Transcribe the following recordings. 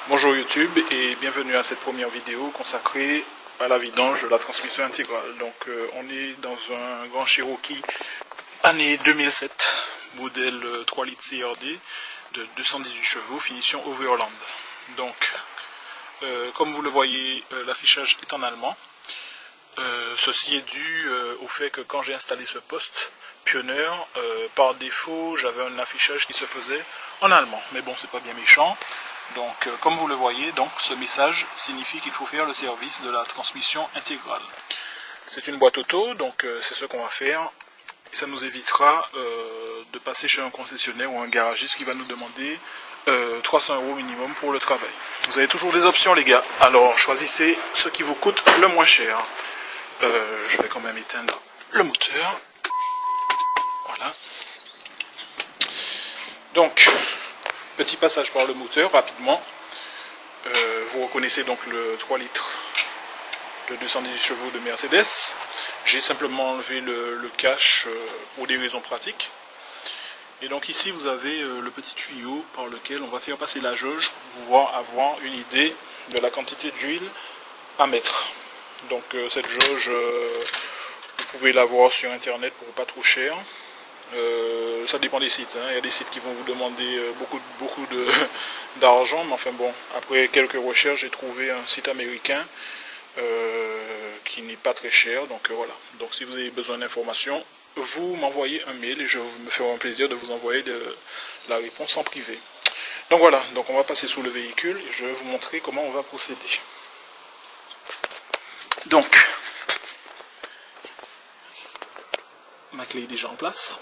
Bonjour YouTube et bienvenue à cette première vidéo consacrée à la vidange de la transmission intégrale. Donc on est dans un grand Cherokee année 2007, modèle 3 litres CRD de 218 chevaux, finition Overland. Donc comme vous le voyez, l'affichage est en allemand. Ceci est dû au fait que quand j'ai installé ce poste Pioneer, par défaut j'avais un affichage qui se faisait en allemand. Mais bon, c'est pas bien méchant. Donc comme vous le voyez, donc ce message signifie qu'il faut faire le service de la transmission intégrale. C'est une boîte auto, donc c'est ce qu'on va faire. Et ça nous évitera de passer chez un concessionnaire ou un garagiste qui va nous demander 300 € minimum pour le travail. Vous avez toujours des options les gars, alors choisissez ce qui vous coûte le moins cher. Je vais quand même éteindre le moteur. Voilà. Donc, petit passage par le moteur rapidement. Vous reconnaissez donc le 3 litres de 218 chevaux de Mercedes. J'ai simplement enlevé le cache pour des raisons pratiques. Et donc ici vous avez le petit tuyau par lequel on va faire passer la jauge pour pouvoir avoir une idée de la quantité d'huile à mettre. Donc cette jauge, vous pouvez la voir sur internet pour pas trop cher. Ça dépend des sites, hein. Il y a des sites qui vont vous demander beaucoup d'argent, mais enfin bon, après quelques recherches, j'ai trouvé un site américain qui n'est pas très cher, donc voilà. Donc si vous avez besoin d'informations, vous m'envoyez un mail et je me ferai un plaisir de vous envoyer la réponse en privé. Donc voilà, donc on va passer sous le véhicule et je vais vous montrer comment on va procéder. Donc, ma clé est déjà en place.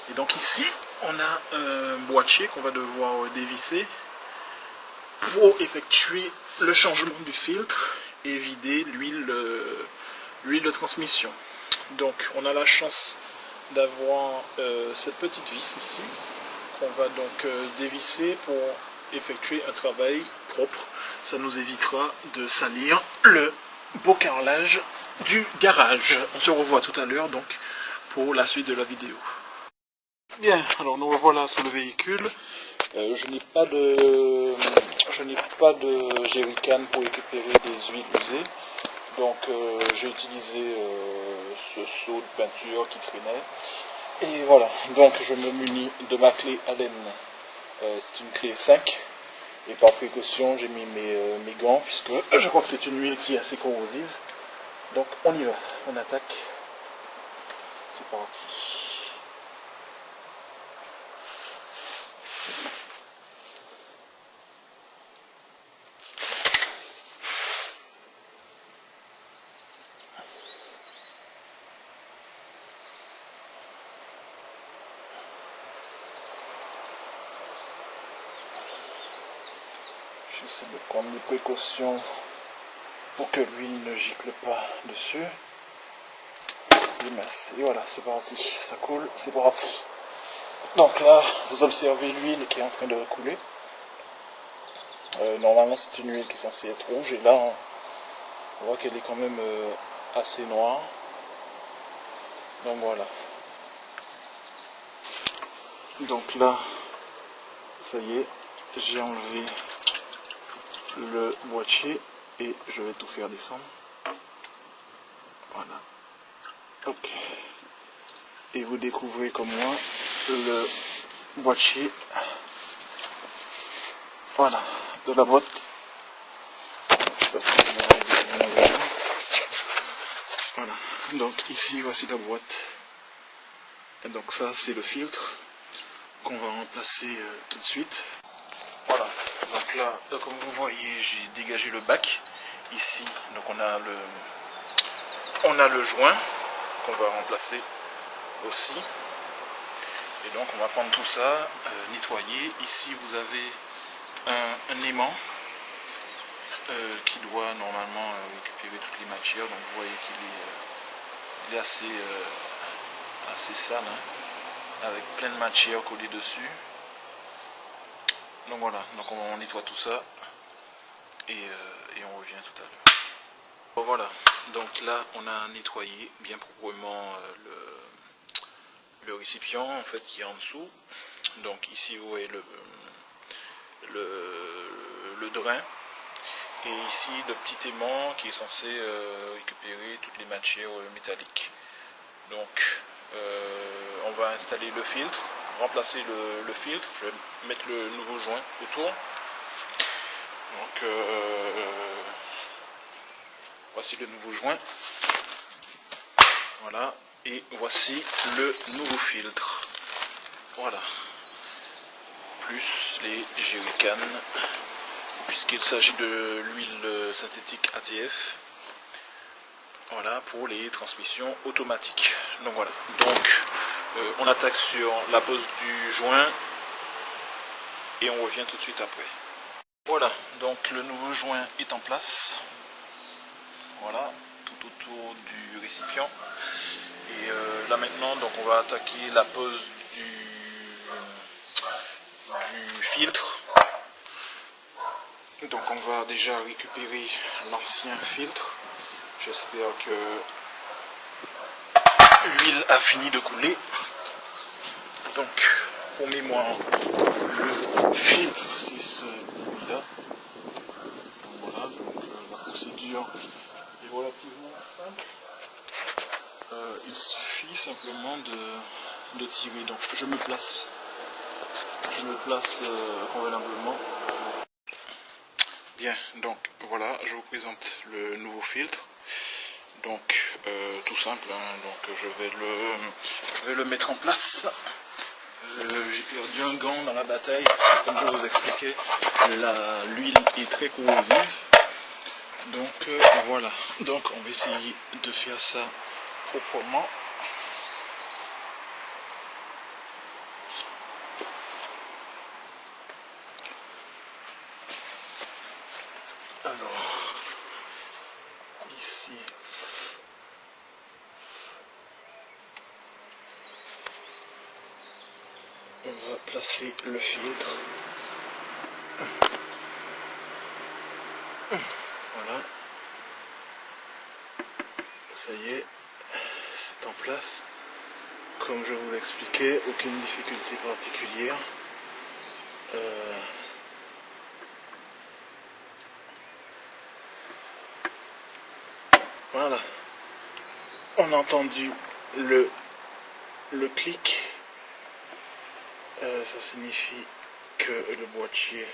Et donc ici, on a un boîtier qu'on va devoir dévisser pour effectuer le changement du filtre et vider l'huile de transmission. Donc on a la chance d'avoir cette petite vis ici qu'on va donc dévisser pour effectuer un travail propre. Ça nous évitera de salir le beau carrelage du garage. On se revoit tout à l'heure donc pour la suite de la vidéo. Bien, alors nous revoilà sur le véhicule. Je n'ai pas de jerrycan pour récupérer des huiles usées. Donc j'ai utilisé ce seau de peinture qui traînait. Et voilà, donc je me munis de ma clé Allen. C'est une clé 5. Et par précaution, j'ai mis mes gants, puisque je crois que c'est une huile qui est assez corrosive. Donc on y va, on attaque. C'est parti. J'essaie de prendre des précautions pour que l'huile ne gicle pas dessus. Et voilà, c'est parti, ça coule, c'est parti. Donc là, vous observez l'huile qui est en train de couler. Normalement, c'est une huile qui est censée être rouge, et là, on voit qu'elle est quand même assez noire. Donc voilà. Donc là, ça y est, j'ai enlevé le boîtier et je vais tout faire descendre. Voilà. Ok. Et vous découvrez comme moi le boîtier. Voilà, de la boîte. Je sais pas si vous arrivez à voir. Voilà. Donc ici voici la boîte. Et donc ça c'est le filtre qu'on va remplacer tout de suite. Voilà. Donc là, comme vous voyez, j'ai dégagé le bac ici. Donc on a le joint qu'on va remplacer aussi. Et donc on va prendre tout ça, nettoyer. Ici vous avez un aimant qui doit normalement récupérer toutes les matières. Donc vous voyez qu'il est assez sale, hein, avec plein de matière collée dessus. Donc voilà, donc on nettoie tout ça et on revient tout à l'heure. Bon, voilà, donc là on a nettoyé bien proprement le récipient en fait qui est en dessous. Donc ici vous voyez le le drain. Et ici le petit aimant qui est censé récupérer toutes les matières métalliques. Donc on va installer le filtre, remplacer le filtre. Je vais mettre le nouveau joint autour. Donc voici le nouveau joint. Voilà. Et voici le nouveau filtre. Voilà. Plus les jerrycans, puisqu'il s'agit de l'huile synthétique ATF. Voilà, pour les transmissions automatiques. Donc voilà. Donc on attaque sur la pose du joint et on revient tout de suite après. Voilà, donc le nouveau joint est en place. Voilà, tout autour du récipient. Et là maintenant, donc on va attaquer la pose du filtre. Donc on va déjà récupérer l'ancien filtre. J'espère que l'huile a fini de couler. Donc pour mémoire, le filtre c'est celui-là. Voilà, donc la procédure est relativement simple. Il suffit simplement de tirer. Donc je me place convenablement. Bien, donc voilà, je vous présente le nouveau filtre. Donc tout simple, hein, donc je vais le mettre en place. J'ai perdu un gant dans la bataille, comme je vous expliquais, l'huile est très corrosive. Donc voilà, donc on va essayer de faire ça proprement. Alors, ici, on va placer le filtre. Voilà. Ça y est, c'est en place. Comme je vous expliquais, aucune difficulté particulière. Voilà. On a entendu le clic. Ça signifie que le boîtier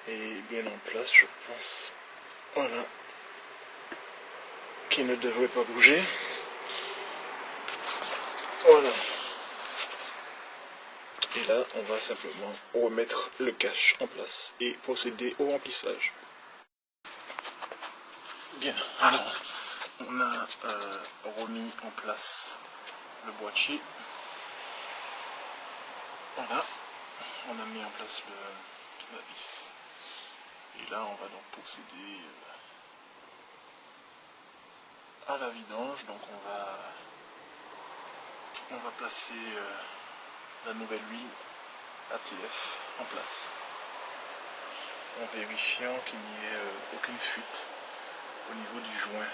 est bien en place, je pense. Voilà. Qui ne devrait pas bouger. Voilà. Et là, on va simplement remettre le cache en place et procéder au remplissage. Bien, alors, on a remis en place le boîtier. Voilà, on a mis en place la vis. Et là, on va donc procéder à la vidange. Donc on va placer la nouvelle huile ATF en place, en vérifiant qu'il n'y ait aucune fuite au niveau du joint.